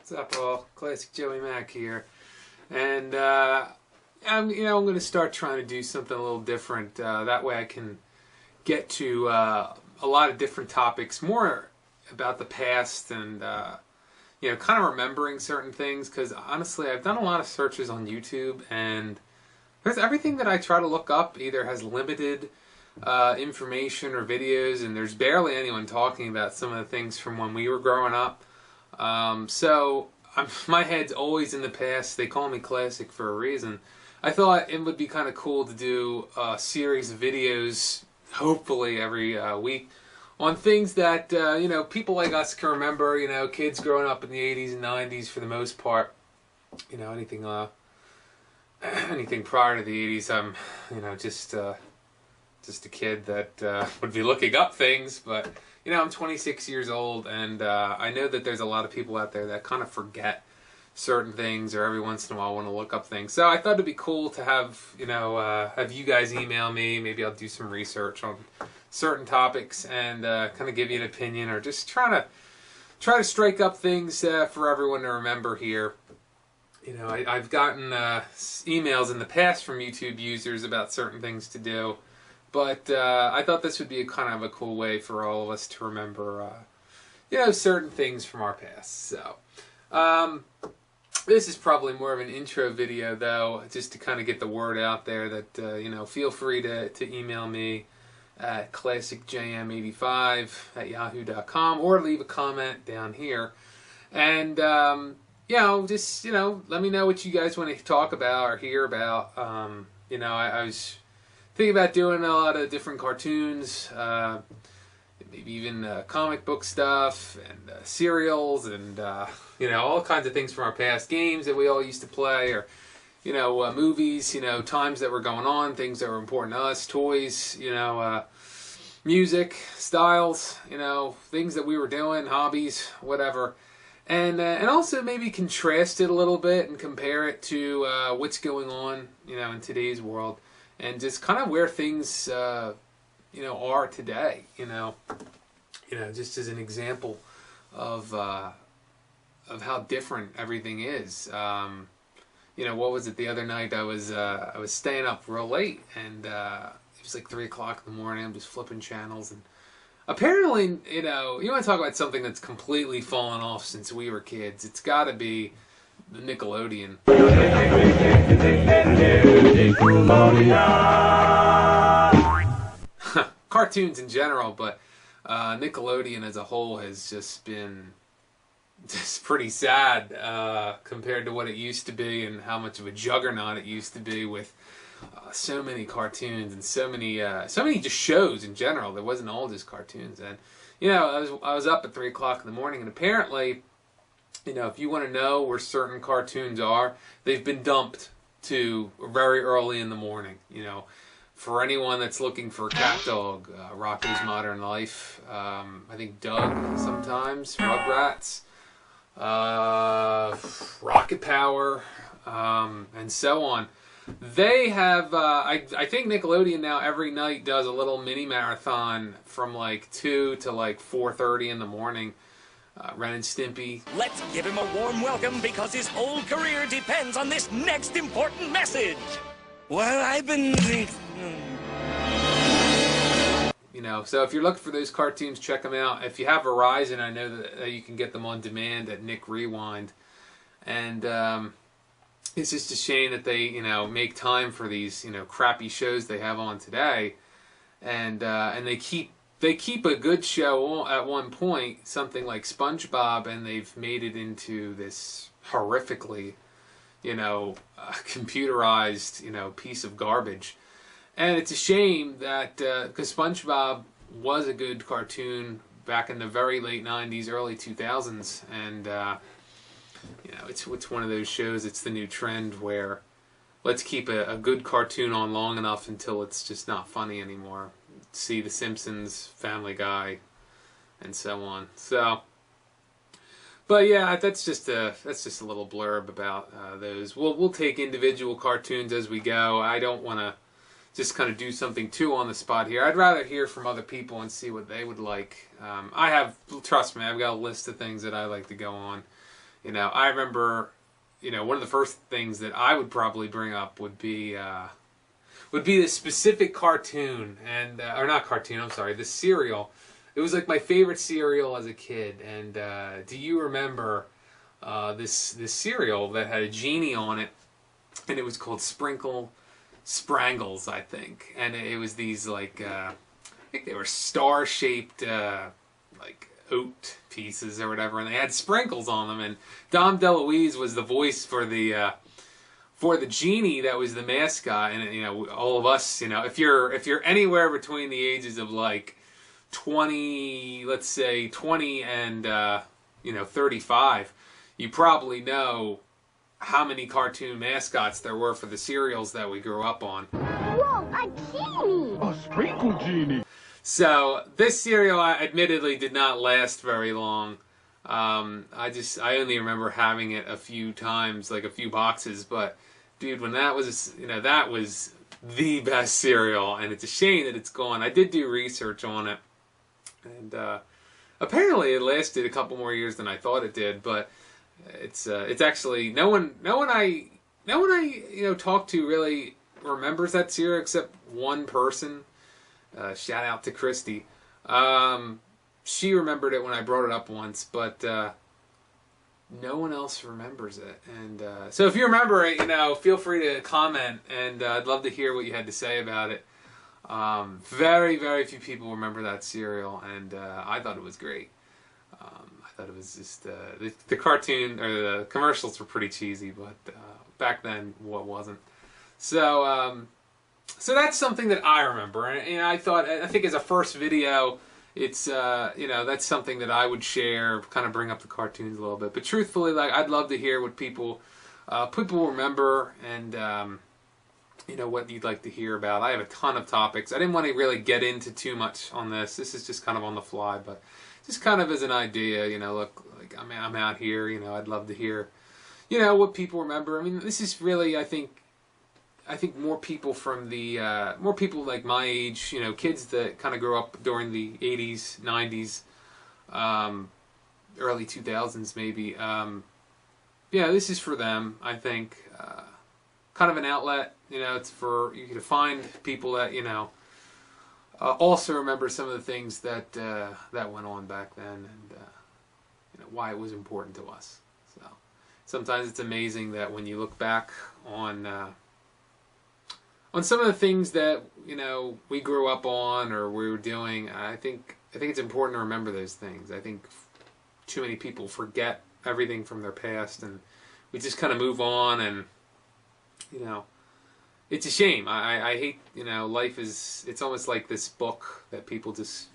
What's up, all? Classic Joey Mac here, and I'm going to start trying to do something a little different. That way, I can get to a lot of different topics, more about the past, and kind of remembering certain things. Because honestly, I've done a lot of searches on YouTube, and there's everything that I try to look up either has limited information or videos, and there's barely anyone talking about some of the things from when we were growing up. So my head's always in the past. They call me classic for a reason. I thought it would be kind of cool to do a series of videos, hopefully every week, on things that people like us can remember. Kids growing up in the 80s and 90s for the most part. Anything prior to the 80s, I'm just a kid that would be looking up things, but I'm 26 years old, and I know that there's a lot of people out there that kind of forget certain things, or every once in a while want to look up things. So I thought it'd be cool to have have you guys email me. Maybe I'll do some research on certain topics and kind of give you an opinion, or just try to strike up things for everyone to remember here. I've gotten emails in the past from YouTube users about certain things to do. But I thought this would be kind of a cool way for all of us to remember, certain things from our past. So, this is probably more of an intro video, though, just to kind of get the word out there that, feel free to email me at classicjm85@yahoo.com, or leave a comment down here. And, just, let me know what you guys want to talk about or hear about. I was thinking about doing a lot of different cartoons, maybe even comic book stuff, and cereals, and all kinds of things from our past, games that we all used to play, or movies, times that were going on, things that were important to us, toys, music, styles, things that we were doing, hobbies, whatever. And also maybe contrast it a little bit and compare it to what's going on, in today's world. And just kind of where things, are today, just as an example of how different everything is. What was it the other night? I was staying up real late, and it was like 3 o'clock in the morning. I'm just flipping channels, and apparently, you want to talk about something that's completely fallen off since we were kids. It's got to be the Nickelodeon. Cartoons in general, but Nickelodeon as a whole has just been pretty sad compared to what it used to be, and how much of a juggernaut it used to be, with so many cartoons and so many just shows in general. There wasn't all just cartoons. And I was up at 3 o'clock in the morning, and apparently, if you want to know where certain cartoons are, they've been dumped to very early in the morning. For anyone that's looking for Catdog, Rocko's Modern Life, I think Doug sometimes, Rugrats, Rocket Power, and so on. They have, I think Nickelodeon now every night does a little mini marathon from like 2 to like 4:30 in the morning. Ren and Stimpy. Let's give him a warm welcome, because his whole career depends on this next important message. Well, I've been... So if you're looking for those cartoons, check them out. If you have Verizon, I know that you can get them on demand at Nick Rewind. And it's just a shame that they, make time for these, crappy shows they have on today. And they keep a good show at one point, something like SpongeBob, and they've made it into this horrifically, computerized, piece of garbage. And it's a shame that, because SpongeBob was a good cartoon back in the very late 90s, early 2000s, and, it's one of those shows, it's the new trend where let's keep a good cartoon on long enough until it's just not funny anymore. See The Simpsons, Family Guy, and so on. So, but yeah, that's just a little blurb about those. We'll take individual cartoons as we go. I don't want to just kind of do something too on the spot here. I'd rather hear from other people and see what they would like. Trust me, I've got a list of things that I like to go on. You know, I remember, you know, one of the first things that I would probably bring up would be the specific cartoon, and or not cartoon, I'm sorry, the cereal. It was like my favorite cereal as a kid. And do you remember this cereal that had a genie on it, and it was called Spangles, I think. And it was these like I think they were star-shaped like oat pieces or whatever, and they had sprinkles on them. And Dom DeLuise was the voice for the genie that was the mascot. And you know, all of us, you know, if you're anywhere between the ages of like 20, let's say 20 and you know, 35, you probably know how many cartoon mascots there were for the cereals that we grew up on. Whoa, a genie! A sprinkle genie! So this cereal, admittedly, did not last very long. I only remember having it a few times, like a few boxes. But dude, when that was, you know, that was the best cereal, and it's a shame that it's gone. I did do research on it, and apparently it lasted a couple more years than I thought it did. But it's actually no one I you know talked to really remembers that cereal except one person. Shout out to Christy. She remembered it when I brought it up once, but no one else remembers it. And so if you remember it, you know, feel free to comment, and I'd love to hear what you had to say about it. Very, very few people remember that cereal, and I thought it was great. I thought it was just the cartoon or the commercials were pretty cheesy, but back then what wasn't. So so that's something that I remember, and I think as a first video, it's you know, that's something that I would share, kind of bring up the cartoons a little bit. But truthfully, like, I'd love to hear what people remember, and you know, what you'd like to hear about. I have a ton of topics. I didn't want to really get into too much on this. This is just kind of on the fly, but just kind of as an idea, you know, look, like I'm out here, you know, I'd love to hear, you know, what people remember. I mean, this is really, I think more people from the, more people like my age, you know, kids that kind of grew up during the 80s, 90s, early 2000s maybe. Yeah, this is for them, I think. Kind of an outlet, you know, it's for you to find people that, you know, also remember some of the things that that went on back then, and you know, why it was important to us. So sometimes it's amazing that when you look back on some of the things that, you know, we grew up on or we were doing, I think it's important to remember those things. I think too many people forget everything from their past, and we just kind of move on, and you know, it's a shame. I hate, you know, life is, it's almost like this book that people just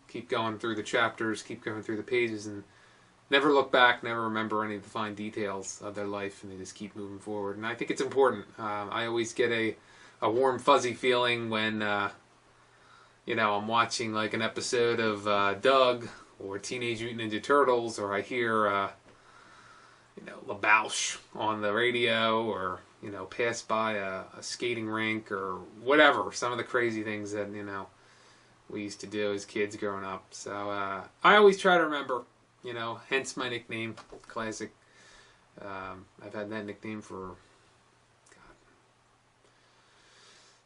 keep going through the chapters, keep going through the pages, and never look back, never remember any of the fine details of their life, and they just keep moving forward. And I think it's important. I always get a warm, fuzzy feeling when, you know, I'm watching like an episode of Doug or Teenage Mutant Ninja Turtles, or I hear, you know, LaBouche on the radio, or you know, pass by a skating rink or whatever. Some of the crazy things that, you know, we used to do as kids growing up. So I always try to remember, you know, hence my nickname, Classic. I've had that nickname for, God,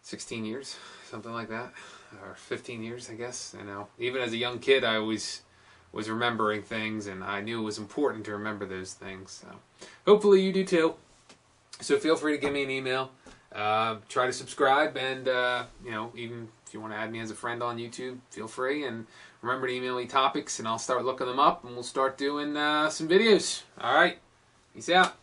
16 years, something like that, or 15 years, I guess. You know, even as a young kid, I always was remembering things, and I knew it was important to remember those things. So hopefully you do too. So feel free to give me an email. Try to subscribe, and you know, even if you want to add me as a friend on YouTube, feel free. And remember to email me topics, and I'll start looking them up, and we'll start doing some videos. All right, peace out.